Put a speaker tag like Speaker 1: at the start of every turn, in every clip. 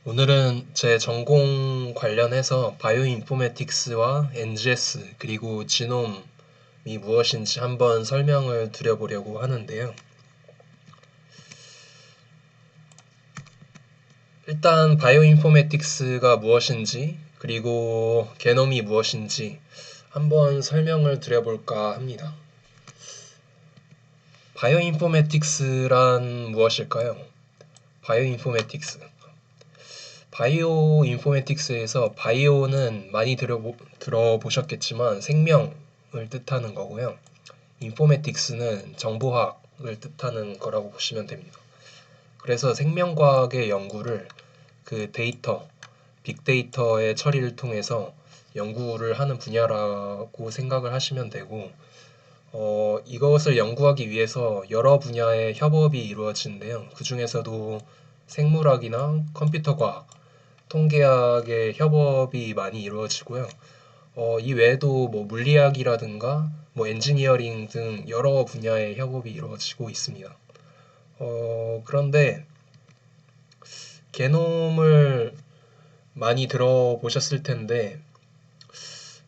Speaker 1: 오늘은 제 전공 관련해서 바이오인포메틱스와 NGS 그리고 지놈이 무엇인지 한번 설명을 드려보려고 하는데요. 일단 바이오인포메틱스가 무엇인지 그리고 게놈이 무엇인지 한번 설명을 드려볼까 합니다. 바이오인포메틱스란 무엇일까요? 바이오인포메틱스에서 바이오는 많이 들어보셨겠지만 생명을 뜻하는 거고요. 인포메틱스는 정보학을 뜻하는 거라고 보시면 됩니다. 그래서 생명과학의 연구를 그 데이터, 빅데이터의 처리를 통해서 연구를 하는 분야라고 생각을 하시면 되고, 이것을 연구하기 위해서 여러 분야의 협업이 이루어지는데요. 그 중에서도 생물학이나 컴퓨터과학, 통계학의 협업이 많이 이루어지고요. 이 외에도 뭐 물리학이라든가 뭐 엔지니어링 등 여러 분야의 협업이 이루어지고 있습니다. 그런데 게놈을 많이 들어보셨을 텐데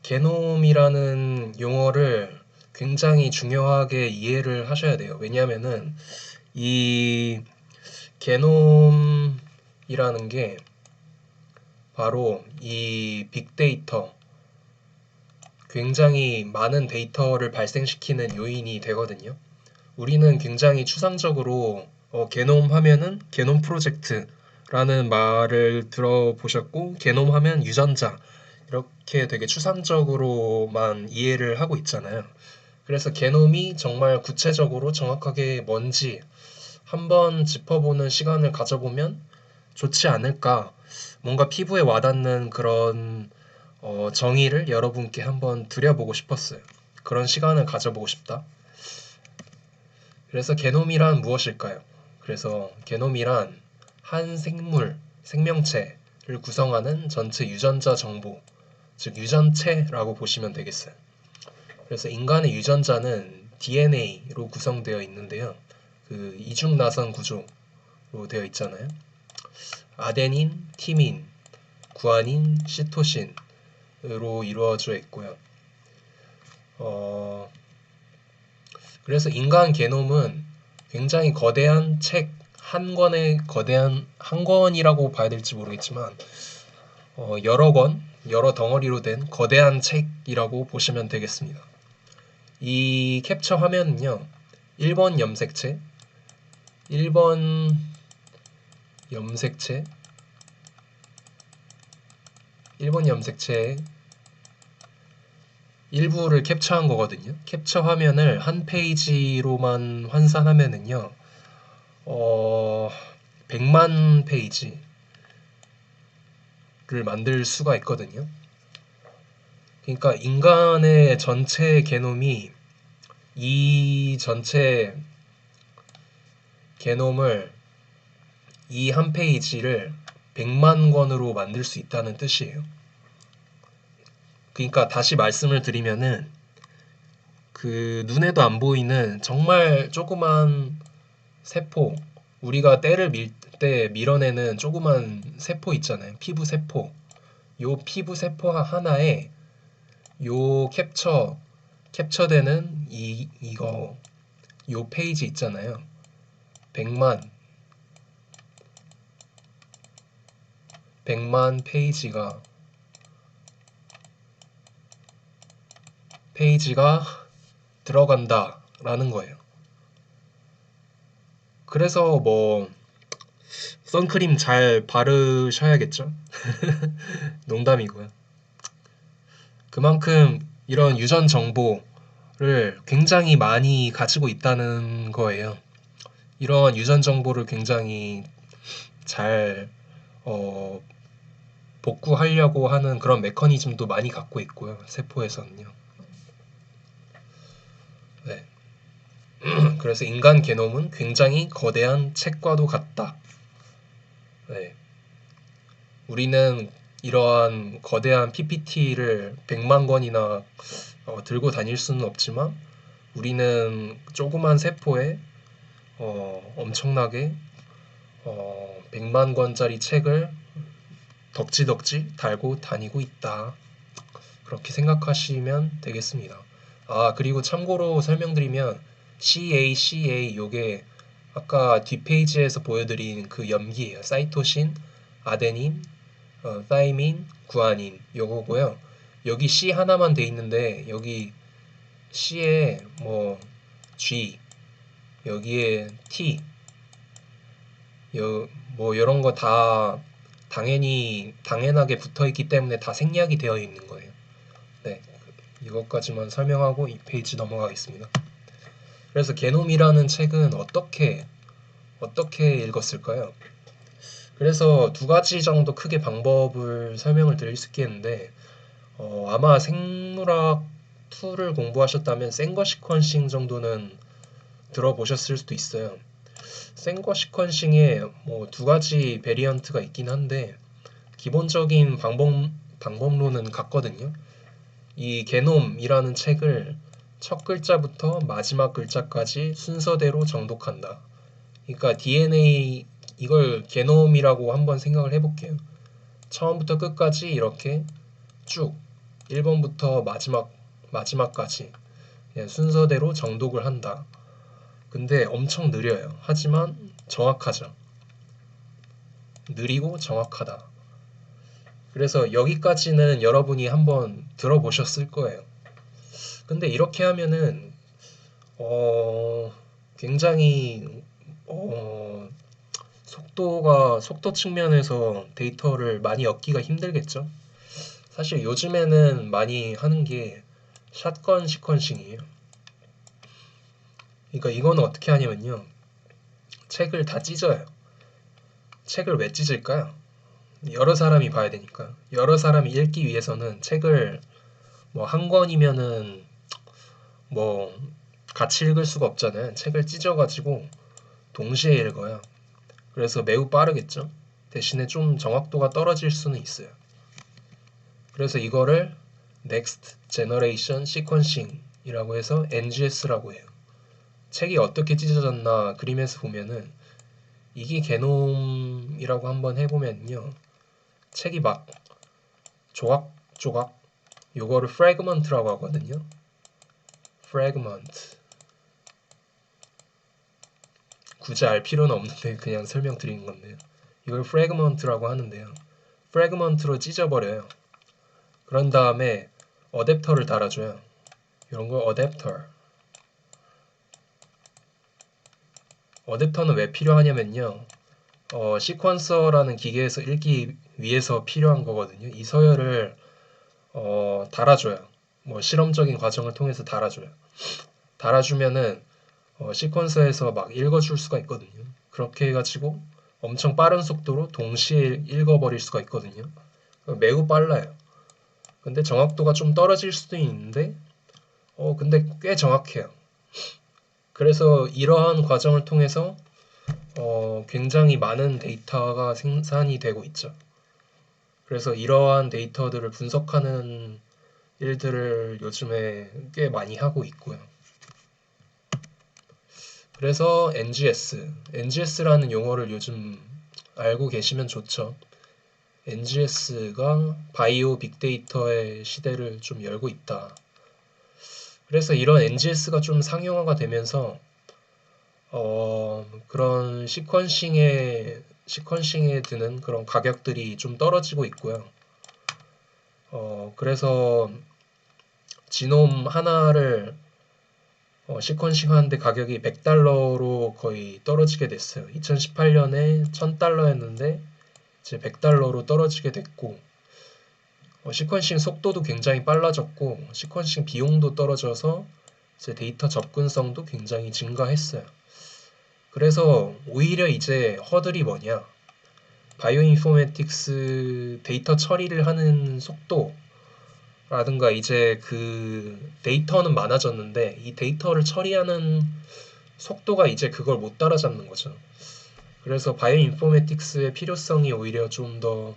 Speaker 1: 게놈이라는 용어를 굉장히 중요하게 이해를 하셔야 돼요. 왜냐하면은 이 게놈이라는 게 바로 이 빅데이터, 굉장히 많은 데이터를 발생시키는 요인이 되거든요. 우리는 굉장히 추상적으로 게놈 하면은 게놈 프로젝트라는 말을 들어보셨고, 게놈 하면 유전자, 이렇게 되게 추상적으로만 이해를 하고 있잖아요. 그래서 게놈이 정말 구체적으로 정확하게 뭔지 한번 짚어보는 시간을 가져보면 좋지 않을까. 뭔가 피부에 와닿는 그런 정의를 여러분께 한번 드려보고 싶었어요. 그런 시간을 가져보고 싶다. 그래서 게놈이란 무엇일까요? 그래서 게놈이란 한 생물, 생명체를 구성하는 전체 유전자 정보, 즉 유전체라고 보시면 되겠어요. 그래서 인간의 유전자는 DNA로 구성되어 있는데요. 그 이중나선 구조로 되어 있잖아요. 아데닌, 티민, 구아닌, 시토신으로 이루어져 있고요. 그래서 인간 게놈은 굉장히 거대한 책 한 권의 한 권이라고 봐야 될지 모르겠지만 여러 권, 여러 덩어리로 된 거대한 책이라고 보시면 되겠습니다. 이 캡처 화면은요, 1번 염색체, 1번 염색체, 1번 염색체의 일부를 캡처한 거거든요. 캡처 화면을 한 페이지로만 환산하면은요, 100만 페이지를 만들 수가 있거든요. 그러니까 인간의 전체 게놈이 이 전체 게놈을 이 한 페이지를 100만 권으로 만들 수 있다는 뜻이에요. 그러니까 다시 말씀을 드리면은 그 눈에도 안 보이는 정말 조그만 세포, 우리가 때를 밀 때 밀어내는 조그만 세포 있잖아요. 피부 세포. 요 피부 세포 하나에 요 캡처되는 이거 요 페이지 있잖아요. 100만 페이지가 들어간다라는 거예요. 그래서 뭐 선크림 잘 바르셔야겠죠? 농담이고요. 그만큼 이런 유전 정보를 굉장히 많이 가지고 있다는 거예요. 이런 유전 정보를 굉장히 잘 복구하려고 하는 그런 메커니즘도 많이 갖고 있고요. 세포에서는요. 네. 그래서 인간 게놈은 굉장히 거대한 책과도 같다. 네. 우리는 이러한 거대한 PPT를 100만 권이나 들고 다닐 수는 없지만 우리는 조그만 세포에 엄청나게 100만 권짜리 책을 덕지덕지 달고 다니고 있다. 그렇게 생각하시면 되겠습니다. 아, 그리고 참고로 설명드리면 CACA 요게 아까 뒷페이지에서 보여드린 그 염기예요. 사이토신, 아데닌, 타이민, 구아닌 요거고요. 여기 C 하나만 돼 있는데 여기 C에 뭐 G, 여기에 T, 뭐 이런 거 다 당연하게 붙어 있기 때문에 다 생략이 되어 있는 거예요. 네, 이것까지만 설명하고 이 페이지 넘어가겠습니다. 그래서 게놈이라는 책은 어떻게 읽었을까요? 그래서 두 가지 정도 크게 방법을 설명을 드릴 수 있겠는데 아마 생물학 2를 공부하셨다면 생거 시퀀싱 정도는 들어보셨을 수도 있어요. 생거 시퀀싱에 뭐 두 가지 베리언트가 있긴 한데 기본적인 방법론은 같거든요. 이 게놈이라는 책을 첫 글자부터 마지막 글자까지 순서대로 정독한다. 그러니까 DNA 이걸 게놈이라고 한번 생각을 해볼게요. 처음부터 끝까지 이렇게 쭉 1번부터 마지막까지 그냥 순서대로 정독을 한다. 근데 엄청 느려요. 하지만 정확하죠. 느리고 정확하다. 그래서 여기까지는 여러분이 한번 들어보셨을 거예요. 근데 이렇게 하면은 굉장히 속도 측면에서 데이터를 많이 얻기가 힘들겠죠. 사실 요즘에는 많이 하는 게 샷건 시퀀싱이에요. 그러니까 이거는 어떻게 하냐면요. 책을 다 찢어요. 책을 왜 찢을까요? 여러 사람이 봐야 되니까. 여러 사람이 읽기 위해서는 책을 뭐 한 권이면은 뭐 같이 읽을 수가 없잖아요. 책을 찢어가지고 동시에 읽어요. 그래서 매우 빠르겠죠. 대신에 좀 정확도가 떨어질 수는 있어요. 그래서 이거를 Next Generation Sequencing이라고 해서 NGS라고 해요. 책이 어떻게 찢어졌나 그림에서 보면은 이게 게놈이라고 한번 해보면요. 책이 막 조각조각 요거를 프래그먼트라고 하거든요. 프래그먼트. 굳이 알 필요는 없는데 그냥 설명드리는 건데요. 이걸 프래그먼트라고 하는데요. 프래그먼트로 찢어버려요. 그런 다음에 어댑터를 달아줘요. 이런 걸 어댑터. 어댑터는 왜 필요하냐면요. 시퀀서라는 기계에서 읽기 위해서 필요한 거거든요. 이 서열을 달아줘요. 뭐 실험적인 과정을 통해서 달아줘요. 달아주면은 시퀀서에서 막 읽어줄 수가 있거든요. 그렇게 해가지고 엄청 빠른 속도로 동시에 읽어버릴 수가 있거든요. 매우 빨라요. 근데 정확도가 좀 떨어질 수도 있는데 근데 꽤 정확해요. 그래서 이러한 과정을 통해서 굉장히 많은 데이터가 생산이 되고 있죠. 그래서 이러한 데이터들을 분석하는 일들을 요즘에 꽤 많이 하고 있고요. 그래서 NGS라는 용어를 요즘 알고 계시면 좋죠. NGS가 바이오 빅데이터의 시대를 좀 열고 있다. 그래서 이런 NGS가 좀 상용화가 되면서 그런 시퀀싱에 드는 그런 가격들이 좀 떨어지고 있고요. 그래서 지놈 하나를 시퀀싱 하는데 가격이 100달러로 거의 떨어지게 됐어요. 2018년에 1000달러였는데 이제 100달러로 떨어지게 됐고 시퀀싱 속도도 굉장히 빨라졌고 시퀀싱 비용도 떨어져서 이제 데이터 접근성도 굉장히 증가했어요. 그래서 오히려 이제 허들이 뭐냐? 바이오인포메틱스 데이터 처리를 하는 속도라든가 이제 그 데이터는 많아졌는데 이 데이터를 처리하는 속도가 이제 그걸 못 따라잡는 거죠. 그래서 바이오인포메틱스의 필요성이 오히려 좀 더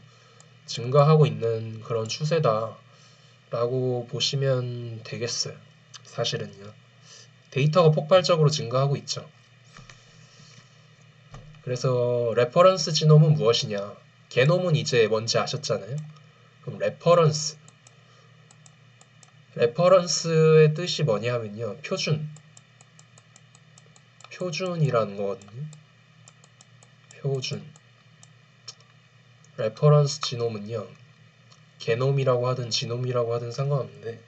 Speaker 1: 증가하고 있는 그런 추세다라고 보시면 되겠어요. 사실은요. 데이터가 폭발적으로 증가하고 있죠. 그래서 레퍼런스 지놈은 무엇이냐? 게놈은 이제 뭔지 아셨잖아요. 그럼 레퍼런스의 뜻이 뭐냐면요, 표준이라는 거거든요. 표준. 레퍼런스 지놈은요, 게놈이라고 하든 지놈이라고 하든 상관없는데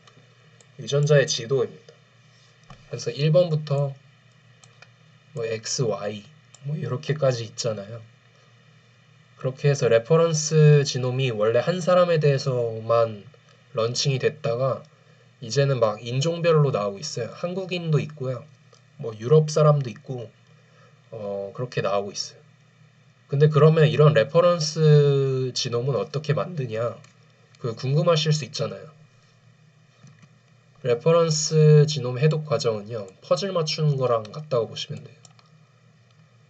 Speaker 1: 유전자의 지도입니다. 그래서 1번부터 뭐 X, Y 뭐 이렇게까지 있잖아요. 그렇게 해서 레퍼런스 지놈이 원래 한 사람에 대해서만 런칭이 됐다가 이제는 막 인종별로 나오고 있어요. 한국인도 있고요. 뭐 유럽 사람도 있고 그렇게 나오고 있어요. 근데 그러면 이런 레퍼런스 지놈은 어떻게 만드냐? 그 궁금하실 수 있잖아요. 레퍼런스 지놈 해독 과정은요, 퍼즐 맞추는 거랑 같다고 보시면 돼요.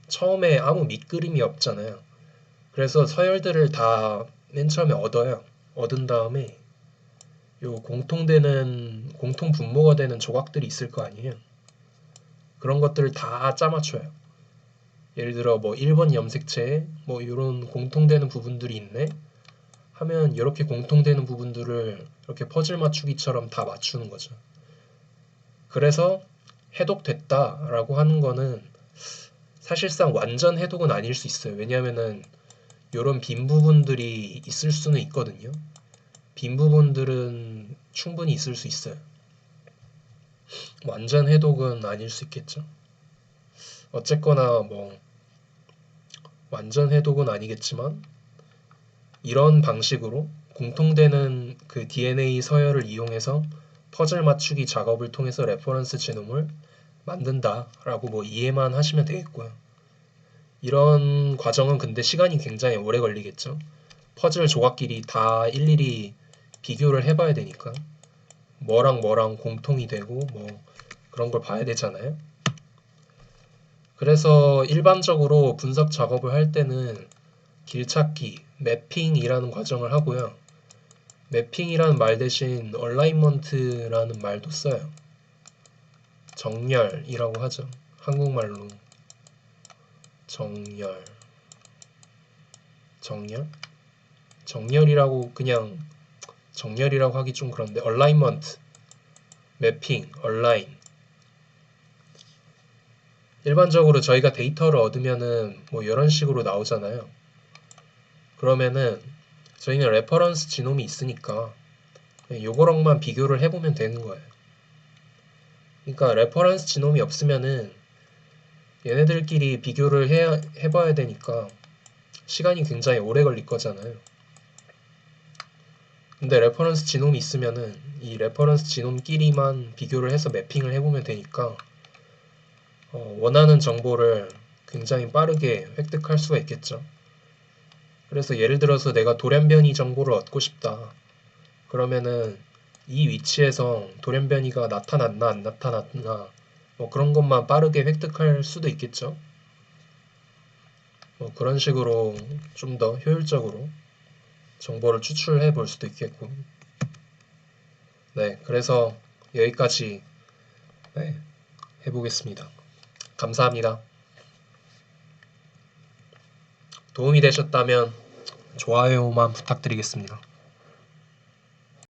Speaker 1: 처음에 아무 밑그림이 없잖아요. 그래서 서열들을 다 맨 처음에 얻어요. 얻은 다음에 요 공통 분모가 되는 조각들이 있을 거 아니에요. 그런 것들을 다 짜맞춰요. 예를 들어 뭐 1번 염색체에 뭐 이런 공통되는 부분들이 있네 하면 이렇게 공통되는 부분들을 이렇게 퍼즐 맞추기처럼 다 맞추는 거죠. 그래서 해독됐다라고 하는 거는 사실상 완전 해독은 아닐 수 있어요. 왜냐하면은 이런 빈 부분들이 있을 수는 있거든요. 빈 부분들은 충분히 있을 수 있어요. 완전 해독은 아닐 수 있겠죠. 어쨌거나 뭐 완전 해독은 아니겠지만 이런 방식으로 공통되는 그 DNA 서열을 이용해서 퍼즐 맞추기 작업을 통해서 레퍼런스 지놈을 만든다라고 뭐 이해만 하시면 되겠고요. 이런 과정은 근데 시간이 굉장히 오래 걸리겠죠. 퍼즐 조각끼리 다 일일이 비교를 해봐야 되니까 뭐랑 공통이 되고 뭐 그런 걸 봐야 되잖아요. 그래서 일반적으로 분석 작업을 할 때는 길찾기, 매핑이라는 과정을 하고요. 매핑이라는 말 대신 얼라이먼트라는 말도 써요. 정렬이라고 하죠. 한국말로 정렬. 정렬이라고 그냥 정렬이라고 하기 좀 그런데 얼라이먼트, 매핑, 얼라인. 일반적으로 저희가 데이터를 얻으면은 뭐 이런 식으로 나오잖아요. 그러면은 저희는 레퍼런스 지놈이 있으니까 요거랑만 비교를 해보면 되는 거예요. 그러니까 레퍼런스 지놈이 없으면은 얘네들끼리 비교를 해봐야 되니까 시간이 굉장히 오래 걸릴 거잖아요. 근데 레퍼런스 지놈이 있으면은 이 레퍼런스 지놈끼리만 비교를 해서 매핑을 해보면 되니까 원하는 정보를 굉장히 빠르게 획득할 수가 있겠죠. 그래서 예를 들어서 내가 돌연변이 정보를 얻고 싶다. 그러면은 이 위치에서 돌연변이가 나타났나 안 나타났나 뭐 그런 것만 빠르게 획득할 수도 있겠죠. 뭐 그런 식으로 좀 더 효율적으로 정보를 추출해 볼 수도 있겠고. 네, 그래서 여기까지 네, 해보겠습니다. 감사합니다. 도움이 되셨다면 좋아요만 부탁드리겠습니다.